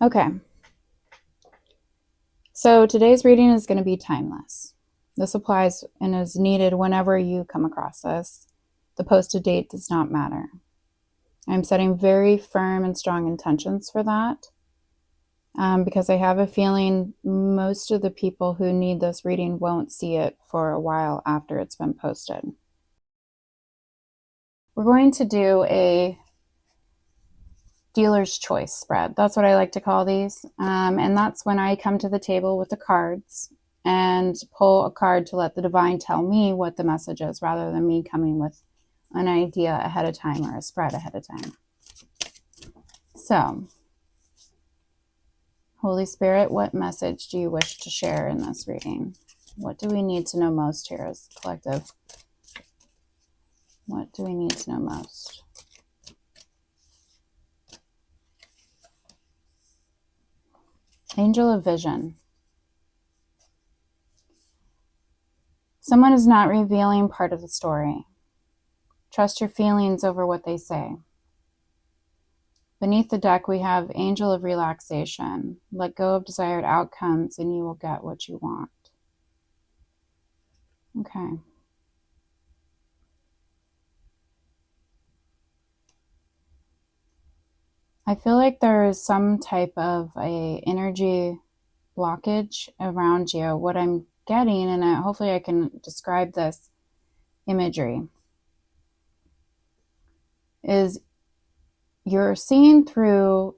Okay, so today's reading is going to be timeless. This applies and is needed whenever you come across this. The posted date does not matter. I'm setting very firm and strong intentions for that because I have a feeling most of the people who need this reading won't see it for a while after it's been posted. We're going to do a dealer's choice spread. That's what I like to call these. And that's when I come to the table with the cards and pull a card to let the divine tell me what the message is rather than me coming with an idea ahead of time or a spread ahead of time. So, Holy Spirit, what message do you wish to share in this reading? What do we need to know most here as a collective? What do we need to know most? Angel of Vision. Someone is not revealing part of the story. Trust your feelings over what they say. Beneath the deck, we have Angel of Relaxation. Let go of desired outcomes and you will get what you want. Okay. I feel like there is some type of a energy blockage around you. What I'm getting, and hopefully I can describe this imagery, is you're seeing through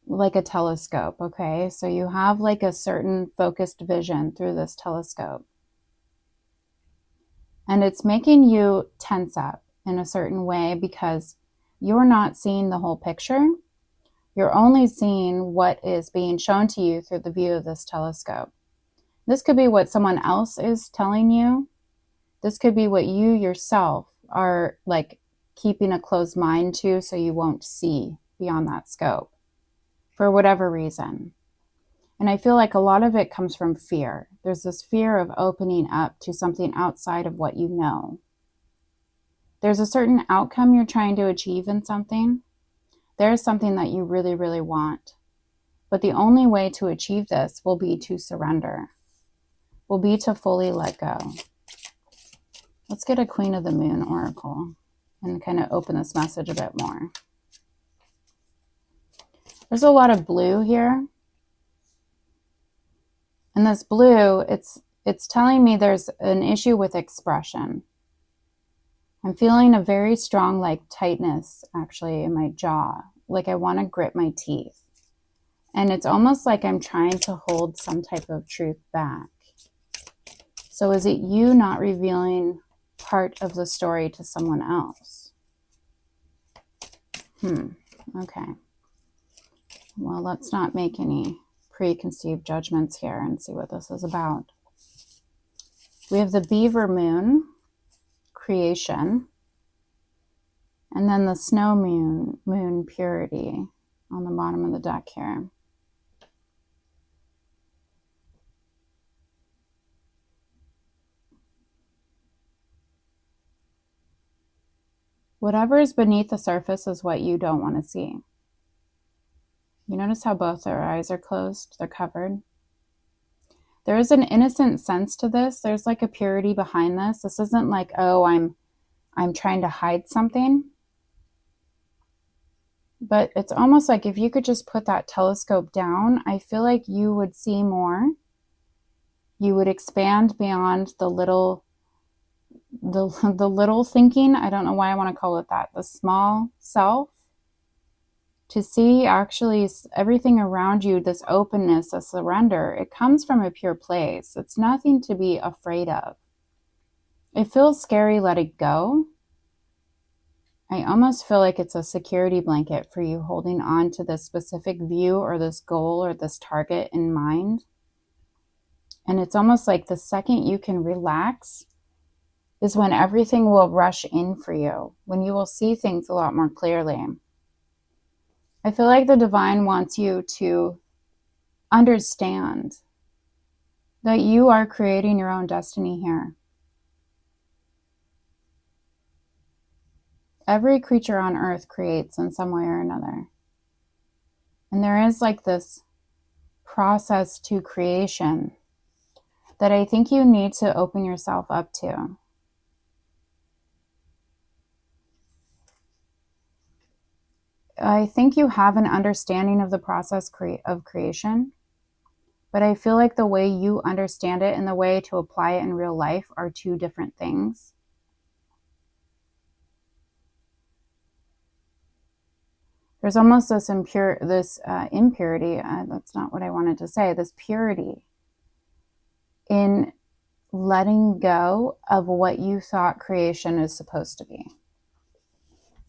like a telescope, okay? So you have like a certain focused vision through this telescope. And it's making you tense up in a certain way because you're not seeing the whole picture. You're only seeing what is being shown to you through the view of this telescope. This could be what someone else is telling you. This could be what you yourself are like keeping a closed mind to so you won't see beyond that scope for whatever reason. And I feel like a lot of it comes from fear. There's this fear of opening up to something outside of what you know. There's a certain outcome you're trying to achieve in something. There's something that you really, really want. But the only way to achieve this will be to surrender, will be to fully let go. Let's get a Queen of the Moon oracle and kind of open this message a bit more. There's a lot of blue here. And this blue, it's telling me there's an issue with expression. I'm feeling a very strong like tightness actually in my jaw. Like I want to grip my teeth. And it's almost like I'm trying to hold some type of truth back. So is it you not revealing part of the story to someone else? Okay. Well, let's not make any preconceived judgments here and see what this is about. We have the beaver moon, creation, and then the snow moon, purity on the bottom of the deck here. Whatever is beneath the surface is what you don't want to see. You notice how both their eyes are closed? They're covered. There is an innocent sense to this. There's like a purity behind this. This isn't like, oh, I'm trying to hide something. But it's almost like if you could just put that telescope down, I feel like you would see more. You would expand beyond the little thinking. I don't know why I want to call it that. The small self. To see actually everything around you, this openness, a surrender, it comes from a pure place. It's nothing to be afraid of. It feels scary, let it go. I almost feel like it's a security blanket for you holding on to this specific view or this goal or this target in mind. And it's almost like the second you can relax is when everything will rush in for you, when you will see things a lot more clearly. I feel like the divine wants you to understand that you are creating your own destiny here. Every creature on earth creates in some way or another. And there is like this process to creation that I think you need to open yourself up to. I think you have an understanding of the process of creation, but I feel like the way you understand it and the way to apply it in real life are two different things. There's almost this impurity, that's not what I wanted to say, this purity in letting go of what you thought creation is supposed to be.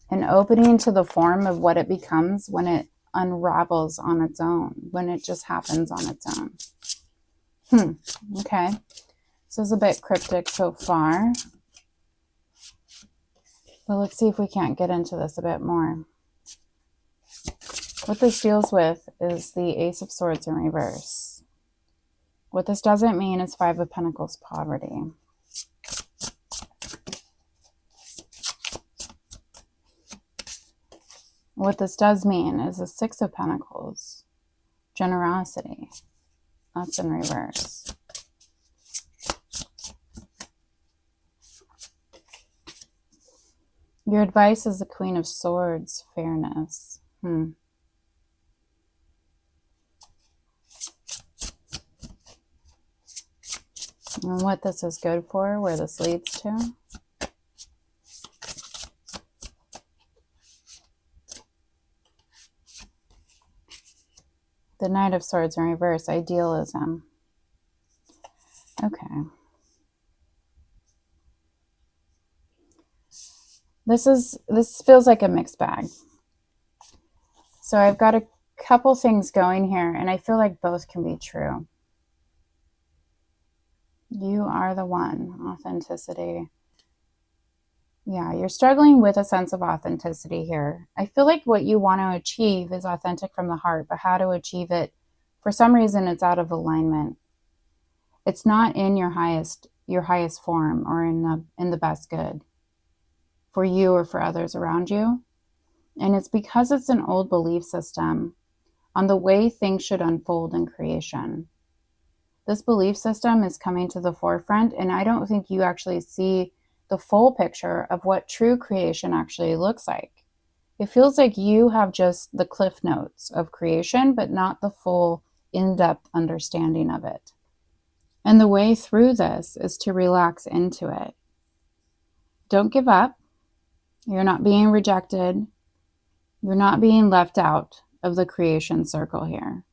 And opening to the form of what it becomes when it unravels on its own, when it just happens on its own. Okay. This is a bit cryptic so far. But let's see if we can't get into this a bit more. What this deals with is the Ace of Swords in reverse. What this doesn't mean is Five of Pentacles poverty. What this does mean is the Six of Pentacles, generosity. That's in reverse. Your advice is the Queen of Swords, fairness. And what this is good for, where this leads to. The Knight of Swords in reverse, idealism. Okay. This feels like a mixed bag. So I've got a couple things going here, and I feel like both can be true. You are the one. Authenticity. Yeah, you're struggling with a sense of authenticity here. I feel like what you want to achieve is authentic from the heart, but how to achieve it, for some reason, it's out of alignment. It's not in your highest form or in the best good for you or for others around you. And it's because it's an old belief system on the way things should unfold in creation. This belief system is coming to the forefront, and I don't think you actually see the full picture of what true creation actually looks like. It feels like you have just the cliff notes of creation, but not the full in-depth understanding of it. And the way through this is to relax into it. Don't give up. You're not being rejected. You're not being left out of the creation circle here.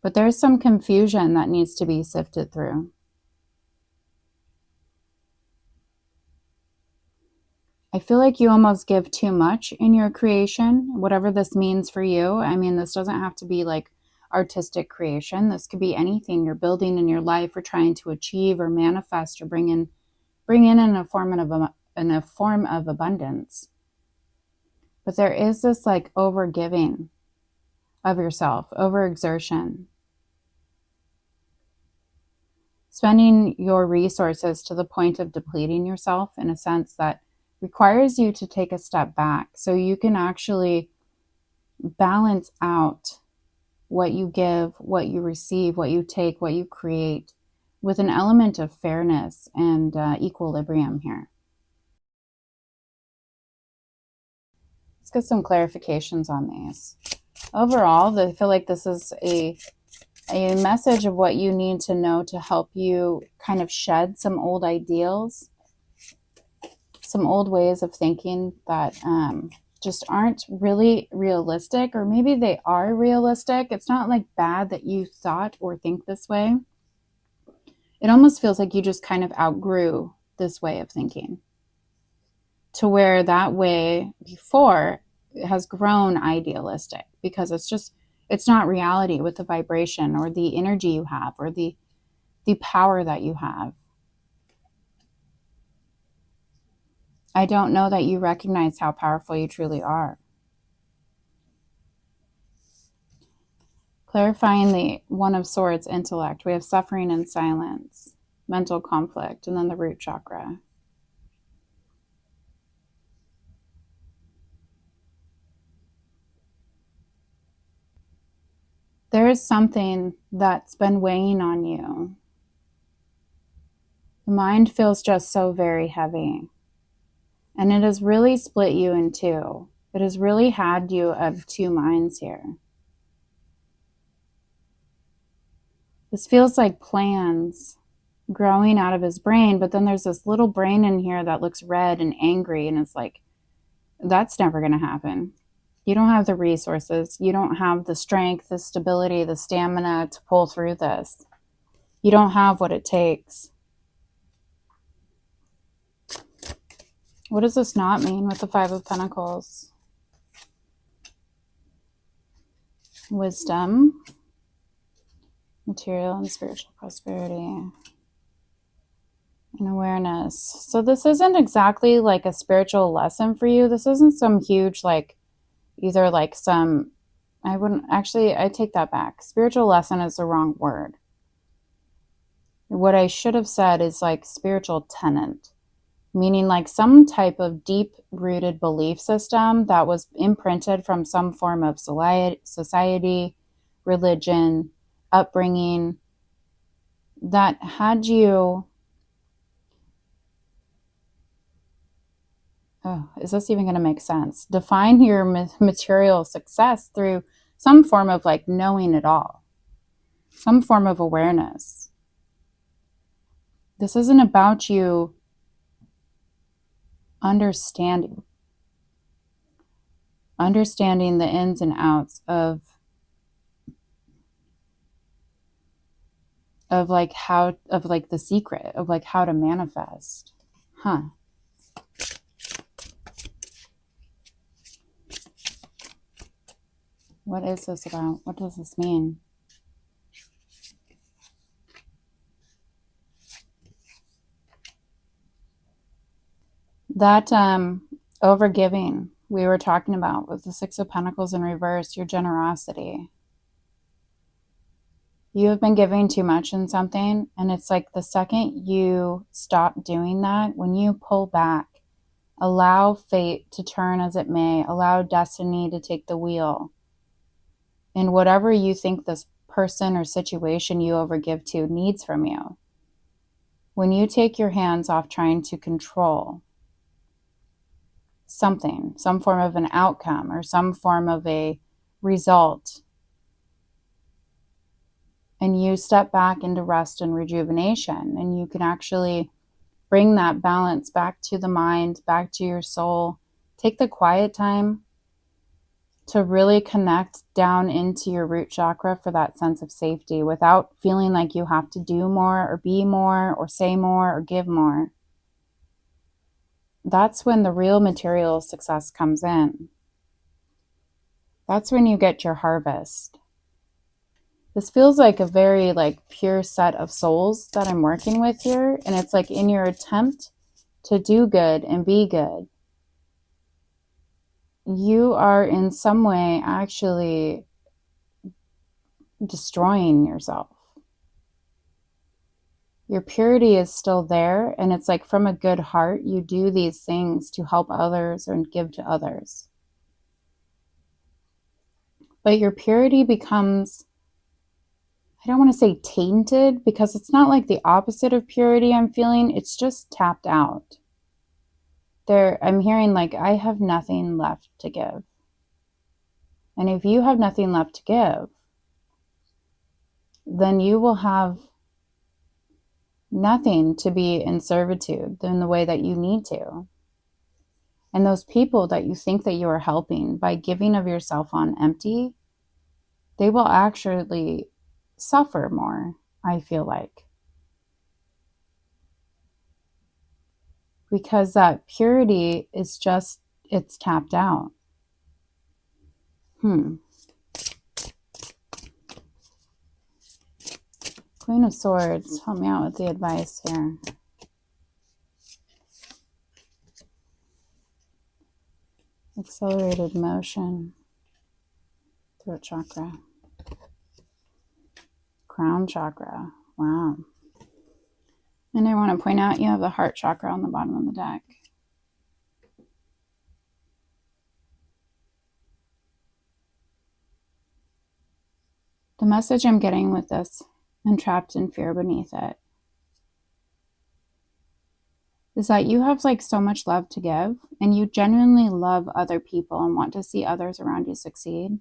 But there's some confusion that needs to be sifted through. I feel like you almost give too much in your creation, whatever this means for you. I mean, this doesn't have to be like artistic creation. This could be anything you're building in your life or trying to achieve or manifest or bring in in a form of abundance. But there is this like overgiving of yourself, overexertion. Spending your resources to the point of depleting yourself in a sense that requires you to take a step back so you can actually balance out what you give, what you receive, what you take, what you create with an element of fairness and equilibrium here. Let's get some clarifications on these. Overall, I feel like this is a message of what you need to know to help you kind of shed some old ideals, some old ways of thinking that just aren't really realistic, or maybe they are realistic. It's not like bad that you thought or think this way. It almost feels like you just kind of outgrew this way of thinking to where that way before has grown idealistic because it's not reality with the vibration or the energy you have or the power that you have. I don't know that you recognize how powerful you truly are. Clarifying the One of Swords, intellect. We have suffering and silence, mental conflict, and then the root chakra. There is something that's been weighing on you. The mind feels just so very heavy. And it has really split you in two. It has really had you of two minds here. This feels like plans growing out of his brain, but then there's this little brain in here that looks red and angry, and it's like, that's never going to happen. You don't have the resources. You don't have the strength, the stability, the stamina to pull through this. You don't have what it takes. What does this not mean with the Five of Pentacles? Wisdom, material and spiritual prosperity, and awareness. So this isn't exactly like a spiritual lesson for you. This isn't some huge, like, either like some, I take that back. Spiritual lesson is the wrong word. What I should have said is like spiritual tenet, meaning like some type of deep-rooted belief system that was imprinted from some form of society, religion, upbringing, that had you... Oh, is this even going to make sense? Define your material success through some form of like knowing it all, some form of awareness. This isn't about you understanding the ins and outs of like how, of like the secret of like how to manifest. What is this about? What does this mean? That overgiving we were talking about with the Six of Pentacles in reverse, your generosity. You have been giving too much in something, and it's like the second you stop doing that, when you pull back, allow fate to turn as it may, allow destiny to take the wheel, and whatever you think this person or situation you overgive to needs from you. When you take your hands off trying to control something, some form of an outcome or some form of a result, and you step back into rest and rejuvenation, and you can actually bring that balance back to the mind, back to your soul. Take the quiet time to really connect down into your root chakra for that sense of safety without feeling like you have to do more or be more or say more or give more. That's when the real material success comes in. That's when you get your harvest. This feels like a very like pure set of souls that I'm working with here. And it's like in your attempt to do good and be good, you are in some way actually destroying yourself. Your purity is still there, and it's like from a good heart, you do these things to help others and give to others. But your purity becomes, I don't want to say tainted, because it's not like the opposite of purity I'm feeling. It's just tapped out. I'm hearing like, I have nothing left to give. And if you have nothing left to give, then you will have nothing to be in servitude in the way that you need to. And those people that you think that you are helping by giving of yourself on empty, they will actually suffer more, I feel like. Because that purity is just, it's tapped out. Queen of Swords, help me out with the advice here. Accelerated motion. Throat chakra. Crown chakra. Wow. And I want to point out you have the heart chakra on the bottom of the deck. The message I'm getting with this, and trapped in fear beneath it, is that you have like so much love to give, and you genuinely love other people and want to see others around you succeed.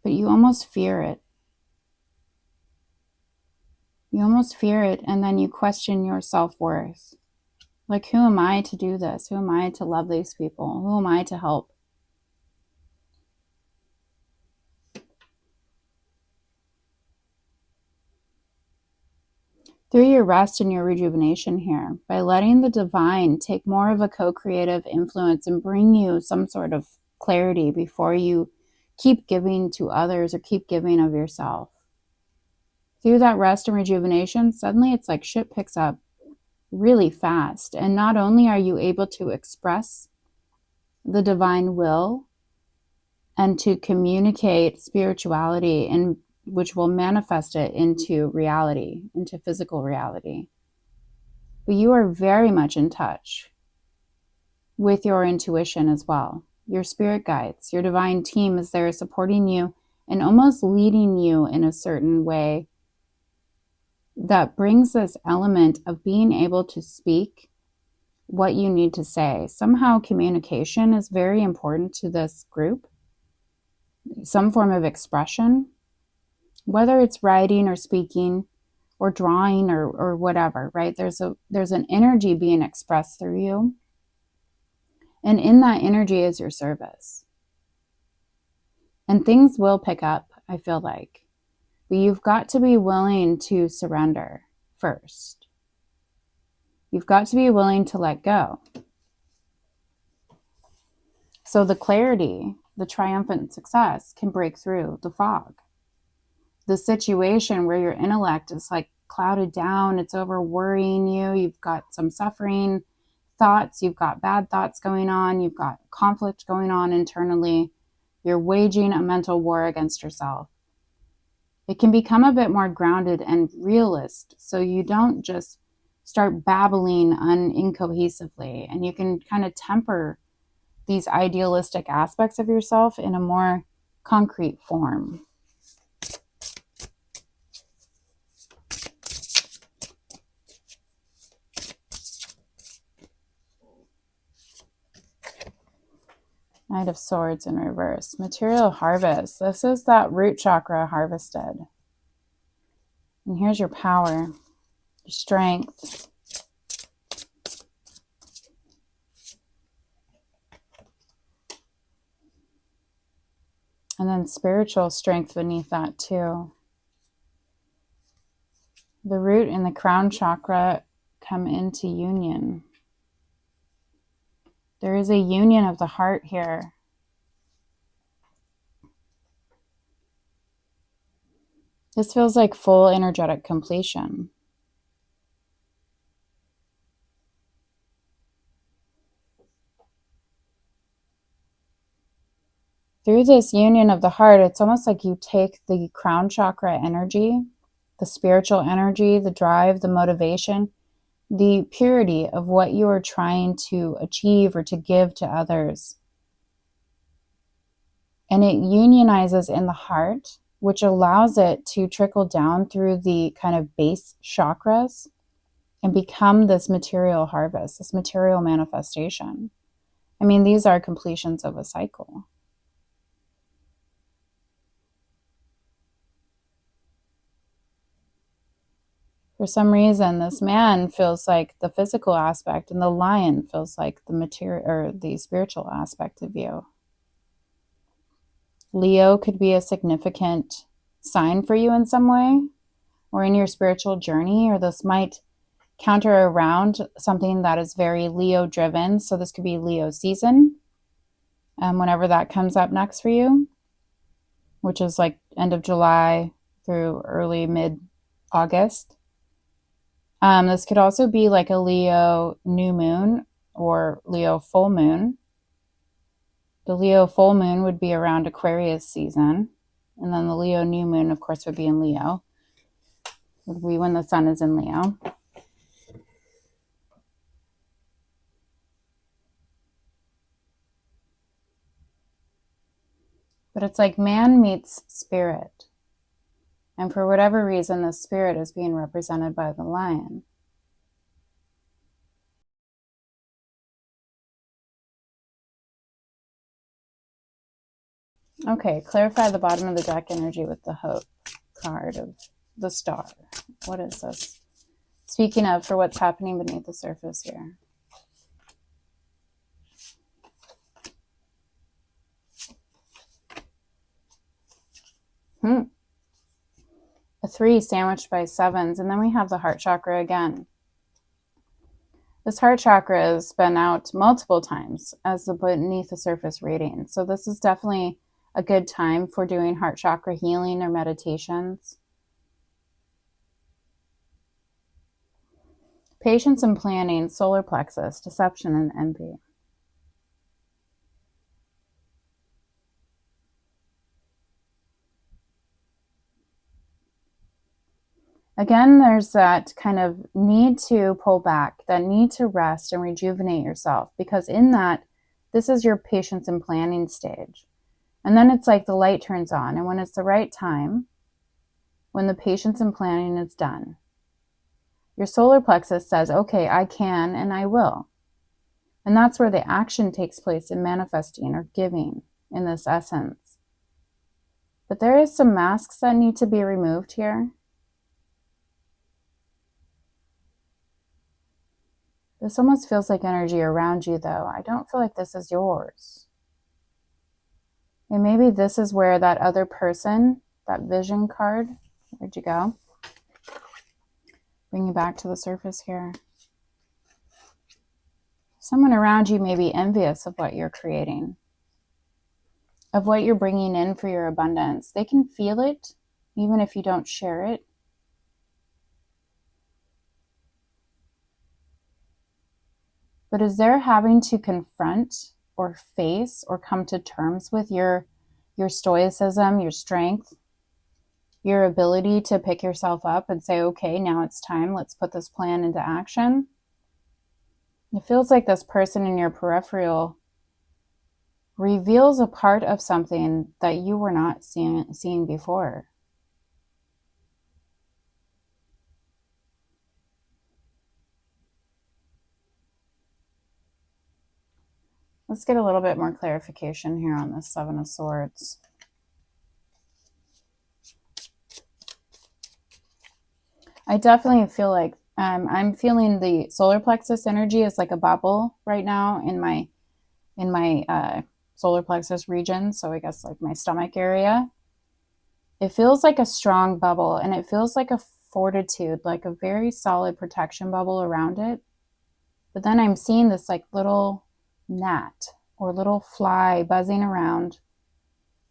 But you almost fear it. You almost fear it, and then you question your self-worth. Like, who am I to do this? Who am I to love these people? Who am I to help? Through your rest and your rejuvenation here, by letting the divine take more of a co-creative influence and bring you some sort of clarity before you keep giving to others or keep giving of yourself. Through that rest and rejuvenation, suddenly it's like shit picks up really fast. And not only are you able to express the divine will and to communicate spirituality, and which will manifest it into reality, into physical reality, but you are very much in touch with your intuition as well. Your spirit guides, your divine team is there supporting you and almost leading you in a certain way that brings this element of being able to speak what you need to say. Somehow communication is very important to this group. Some form of expression, whether it's writing or speaking or drawing or whatever, right? There's an energy being expressed through you. And in that energy is your service. And things will pick up, I feel like. But you've got to be willing to surrender first. You've got to be willing to let go. So the clarity, the triumphant success can break through the fog. The situation where your intellect is like clouded down, it's over worrying you, you've got some suffering thoughts, you've got bad thoughts going on, you've got conflict going on internally, you're waging a mental war against yourself. It can become a bit more grounded and realist, so you don't just start babbling incohesively, and you can kind of temper these idealistic aspects of yourself in a more concrete form. Knight of Swords in reverse. Material harvest. This is that root chakra harvested. And here's your power, your strength. And then spiritual strength beneath that too. The root and the crown chakra come into union. There is a union of the heart here. This feels like full energetic completion. Through this union of the heart, it's almost like you take the crown chakra energy, the spiritual energy, the drive, the motivation, the purity of what you are trying to achieve or to give to others. And it unionizes in the heart, which allows it to trickle down through the kind of base chakras and become this material harvest, this material manifestation. I mean, these are completions of a cycle. For some reason, this man feels like the physical aspect, and the lion feels like the material or the spiritual aspect of you. Leo could be a significant sign for you in some way, or in your spiritual journey, or this might counter around something that is very Leo driven. So this could be Leo season, whenever that comes up next for you, which is like end of July through early mid-August. This could also be like a Leo new moon or Leo full moon. The Leo full moon would be around Aquarius season. And then the Leo new moon, of course, would be in Leo. Would be when the sun is in Leo. But it's like man meets spirit. And for whatever reason, the spirit is being represented by the lion. Okay, clarify the bottom of the deck energy with the hope card of the star. What is this? Speaking of, for what's happening beneath the surface here. A 3 sandwiched by 7s, and then we have the heart chakra again. This heart chakra has been out multiple times as the beneath the surface reading. So this is definitely a good time for doing heart chakra healing or meditations. Patience and planning, solar plexus, deception and envy. Again, there's that kind of need to pull back, that need to rest and rejuvenate yourself, because in that, this is your patience and planning stage. And then it's like the light turns on, and when it's the right time, when the patience and planning is done, your solar plexus says, okay, I can and I will. And that's where the action takes place in manifesting or giving in this essence. But there is some masks that need to be removed here. This almost feels like energy around you, though. I don't feel like this is yours. And maybe this is where that other person, that vision card, where'd you go? Bring you back to the surface here. Someone around you may be envious of what you're creating, of what you're bringing in for your abundance. They can feel it, even if you don't share it. But as they're having to confront or face or come to terms with your stoicism, your strength, your ability to pick yourself up and say, okay, now it's time, let's put this plan into action. It feels like this person in your peripheral reveals a part of something that you were not seeing before. Let's get a little bit more clarification here on this Seven of Swords. I definitely feel like I'm feeling the solar plexus energy is like a bubble right now in my solar plexus region. So I guess like my stomach area. It feels like a strong bubble, and it feels like a fortitude, like a very solid protection bubble around it. But then I'm seeing this like little gnat or little fly buzzing around,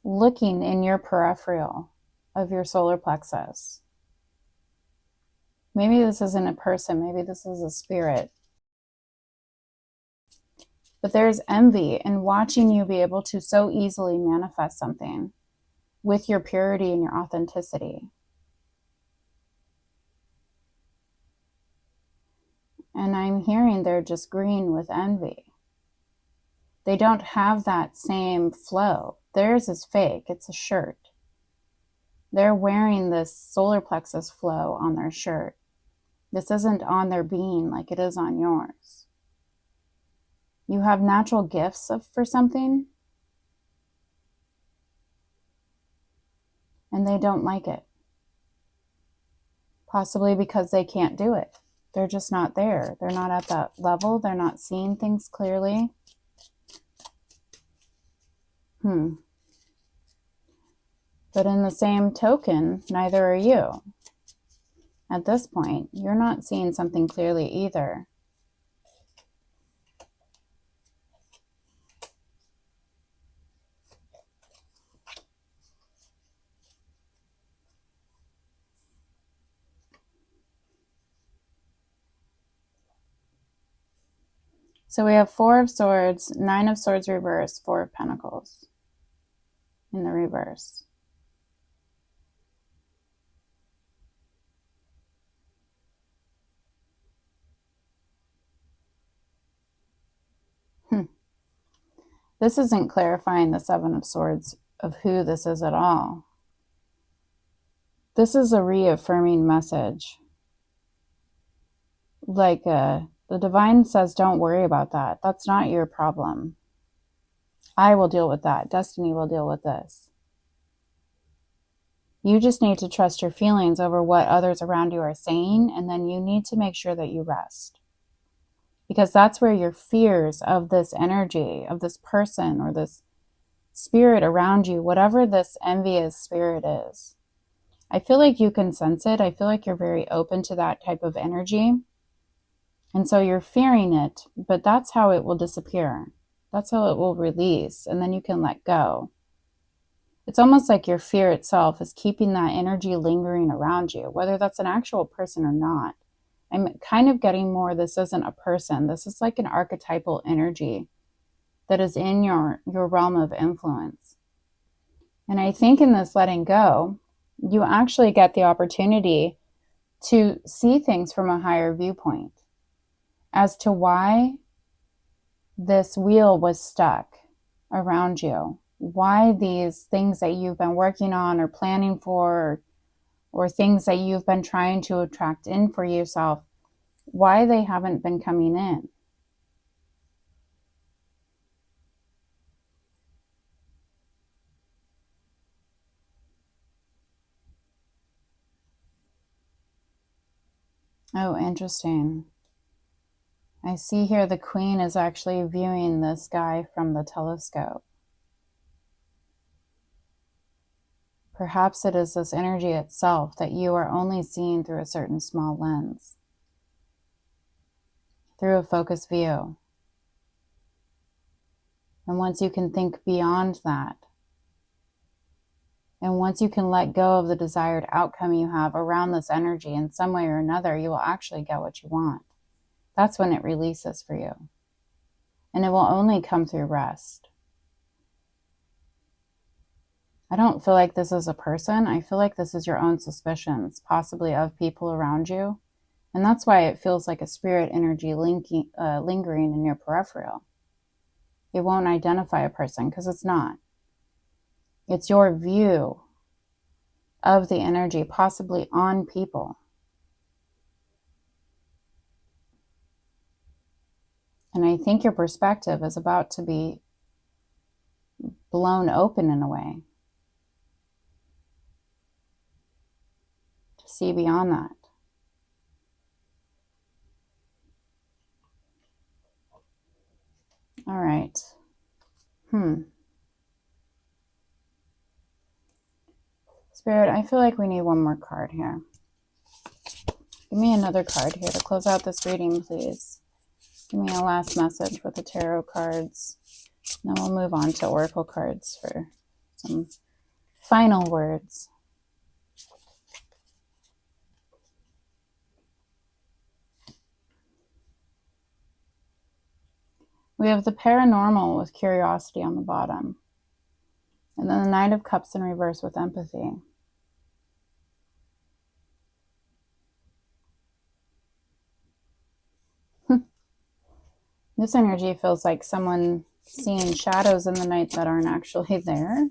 looking in your peripheral of your solar plexus. Maybe this isn't a person, maybe this is a spirit. But there's envy in watching you be able to so easily manifest something with your purity and your authenticity. And I'm hearing they're just green with envy. They don't have that same flow. Theirs is fake. It's a shirt. They're wearing this solar plexus flow on their shirt. This isn't on their being like it is on yours. You have natural gifts for something, and they don't like it. Possibly because they can't do it. They're just not there. They're not at that level. They're not seeing things clearly. But in the same token, neither are you. At this point, you're not seeing something clearly either. So we have Four of Swords, Nine of Swords reversed, Four of Pentacles in the reverse. This isn't clarifying the Seven of Swords of who this is at all. This is a reaffirming message. Like the divine says, don't worry about that. That's not your problem. I will deal with that. Destiny will deal with this. You just need to trust your feelings over what others around you are saying, and then you need to make sure that you rest. Because that's where your fears of this energy, of this person or this spirit around you, whatever this envious spirit is, I feel like you can sense it. I feel like you're very open to that type of energy. And so you're fearing it, but that's how it will disappear. That's how it will release, and then you can let go. It's almost like your fear itself is keeping that energy lingering around you, whether that's an actual person or not. I'm kind of getting more, this isn't a person. This is like an archetypal energy that is in your realm of influence. And I think in this letting go, you actually get the opportunity to see things from a higher viewpoint as to why this wheel was stuck around you. Why these things that you've been working on or planning for, or things that you've been trying to attract in for yourself, why they haven't been coming in. Oh, interesting. I see here the Queen is actually viewing this guy from the telescope. Perhaps it is this energy itself that you are only seeing through a certain small lens, through a focused view. And once you can think beyond that, and once you can let go of the desired outcome you have around this energy in some way or another, you will actually get what you want. That's when it releases for you. And it will only come through rest. I don't feel like this is a person. I feel like this is your own suspicions, possibly of people around you. And that's why it feels like a spirit energy lingering in your peripheral. It won't identify a person because it's not. It's your view of the energy, possibly on people. And I think your perspective is about to be blown open in a way. To see beyond that. All right. Spirit, I feel like we need one more card here. Give me another card here to close out this reading, please. Give me a last message with the tarot cards. Then we'll move on to oracle cards for some final words. We have the paranormal with curiosity on the bottom. And then the Knight of Cups in reverse with empathy. This energy feels like someone seeing shadows in the night that aren't actually there.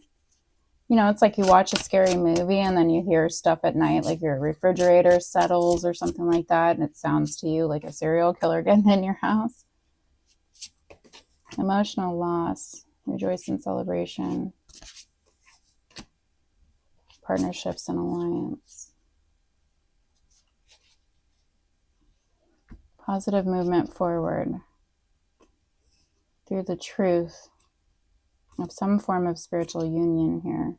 You know, it's like you watch a scary movie and then you hear stuff at night, like your refrigerator settles or something like that, and it sounds to you like a serial killer getting in your house. Emotional loss, rejoice in celebration, partnerships and alliance. Positive movement forward through the truth of some form of spiritual union here.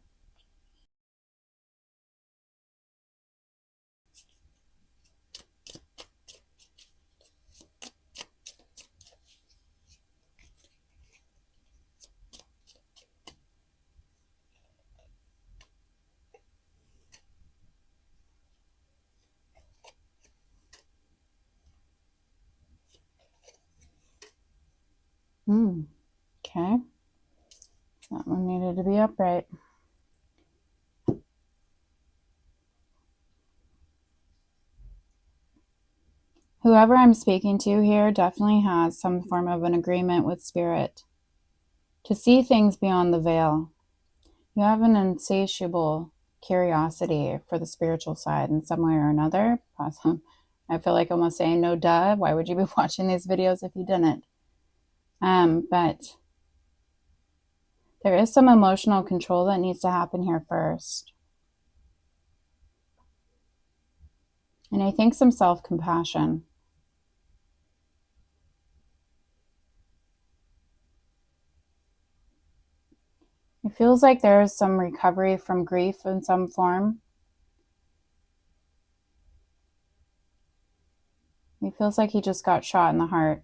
Okay. That one needed to be upright. Whoever I'm speaking to here definitely has some form of an agreement with spirit to see things beyond the veil. You have an insatiable curiosity for the spiritual side in some way or another. Awesome. I feel like almost saying, no duh, why would you be watching these videos if you didn't? But there is some emotional control that needs to happen here first. And I think some self-compassion. It feels like there is some recovery from grief in some form. It feels like he just got shot in the heart.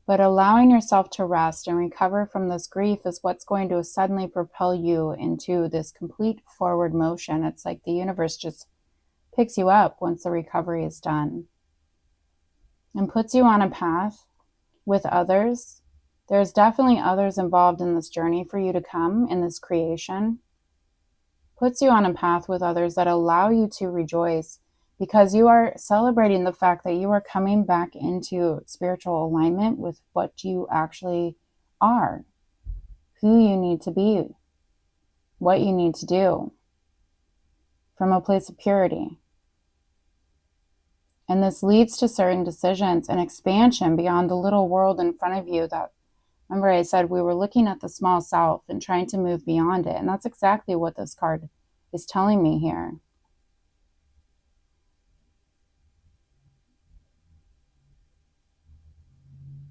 But allowing yourself to rest and recover from this grief is what's going to suddenly propel you into this complete forward motion. It's like the universe just picks you up once the recovery is done and puts you on a path with others. There's definitely others involved in this journey for you to come, in this creation. Puts you on a path with others that allow you to rejoice because you are celebrating the fact that you are coming back into spiritual alignment with what you actually are, who you need to be, what you need to do from a place of purity. And this leads to certain decisions and expansion beyond the little world in front of you that, remember I said we were looking at the small self and trying to move beyond it. And that's exactly what this card is telling me here.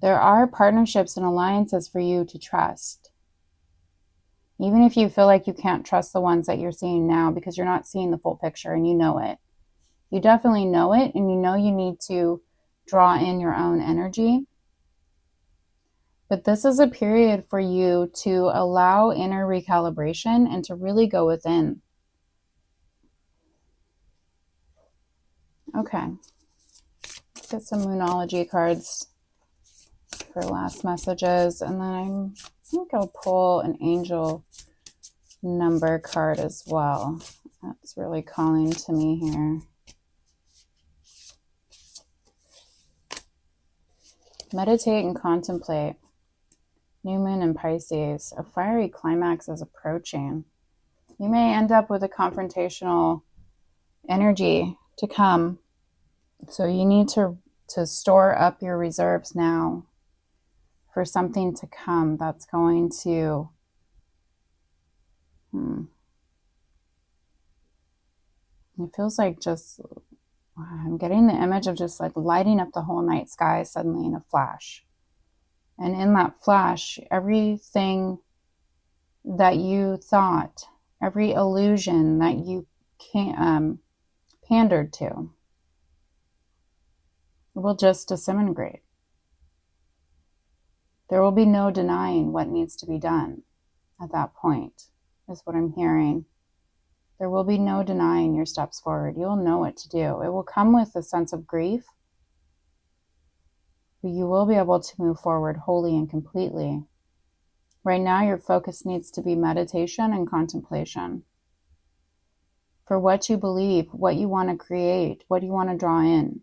There are partnerships and alliances for you to trust. Even if you feel like you can't trust the ones that you're seeing now because you're not seeing the full picture and you know it. You definitely know it, and you know you need to draw in your own energy. But this is a period for you to allow inner recalibration and to really go within. Okay. Let's get some Moonology cards for last messages, and then I think I'll pull an angel number card as well. That's really calling to me here. Meditate and contemplate. New moon in Pisces. A fiery climax is approaching. You may end up with a confrontational energy to come. So you need to store up your reserves now for something to come that's going to it feels like just I'm getting the image of just like lighting up the whole night sky suddenly in a flash. And in that flash, everything that you thought, every illusion that you pandered to, will just disintegrate. There will be no denying what needs to be done at that point, is what I'm hearing. There will be no denying your steps forward. You'll know what to do. It will come with a sense of grief, but you will be able to move forward wholly and completely. Right now, your focus needs to be meditation and contemplation for what you believe, what you want to create, what you want to draw in.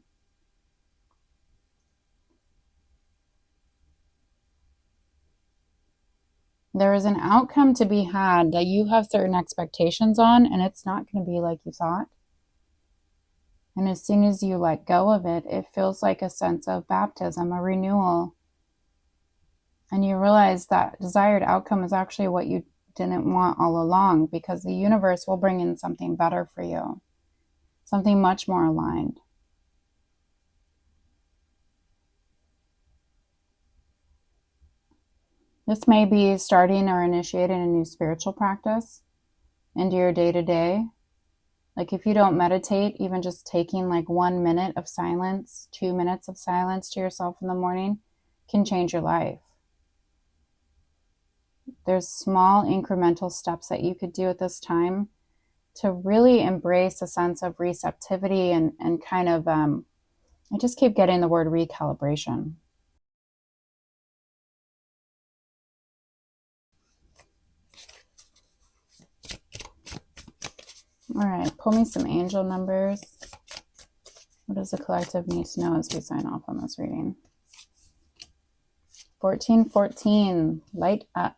There is an outcome to be had that you have certain expectations on, and it's not going to be like you thought. And as soon as you let go of it, it feels like a sense of baptism, a renewal. And you realize that desired outcome is actually what you didn't want all along, because the universe will bring in something better for you, something much more aligned. This may be starting or initiating a new spiritual practice into your day-to-day. Like if you don't meditate, even just taking like 1 minute of silence, 2 minutes of silence to yourself in the morning can change your life. There's small incremental steps that you could do at this time to really embrace a sense of receptivity and kind of, I just keep getting the word recalibration. All right, pull me some angel numbers. What does the collective need to know as we sign off on this reading? 1414, light up.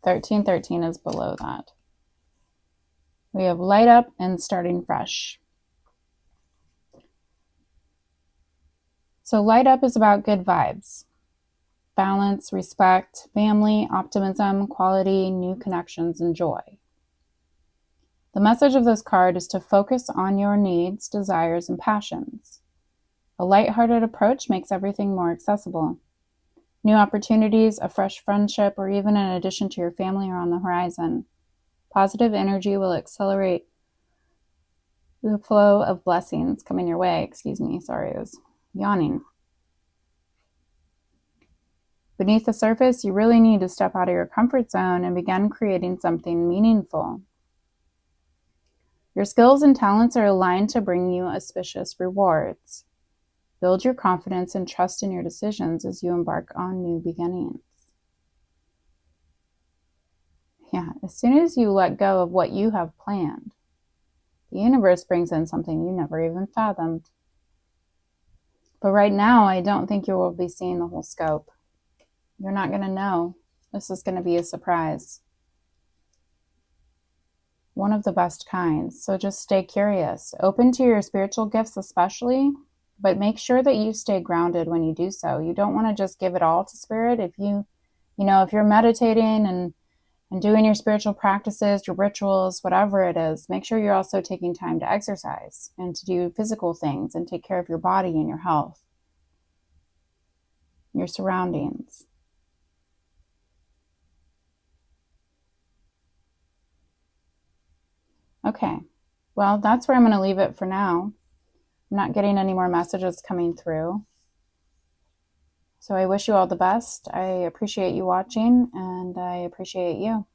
1313 is below that. We have light up and starting fresh. So light up is about good vibes, balance, respect, family, optimism, quality, new connections, and joy. The message of this card is to focus on your needs, desires, and passions. A lighthearted approach makes everything more accessible. New opportunities, a fresh friendship, or even an addition to your family are on the horizon. Positive energy will accelerate the flow of blessings coming your way. Sorry, I was yawning. Beneath the surface, you really need to step out of your comfort zone and begin creating something meaningful. Your skills and talents are aligned to bring you auspicious rewards. Build your confidence and trust in your decisions as you embark on new beginnings. Yeah, as soon as you let go of what you have planned, the universe brings in something you never even fathomed. But right now, I don't think you will be seeing the whole scope. You're not going to know. This is going to be a surprise. One of the best kinds. So just stay curious. Open to your spiritual gifts especially, but make sure that you stay grounded when you do so. You don't want to just give it all to spirit. If you're meditating and doing your spiritual practices, your rituals, whatever it is, make sure you're also taking time to exercise and to do physical things and take care of your body and your health, your surroundings. Okay, well, that's where I'm going to leave it for now. I'm not getting any more messages coming through. So I wish you all the best. I appreciate you watching, and I appreciate you.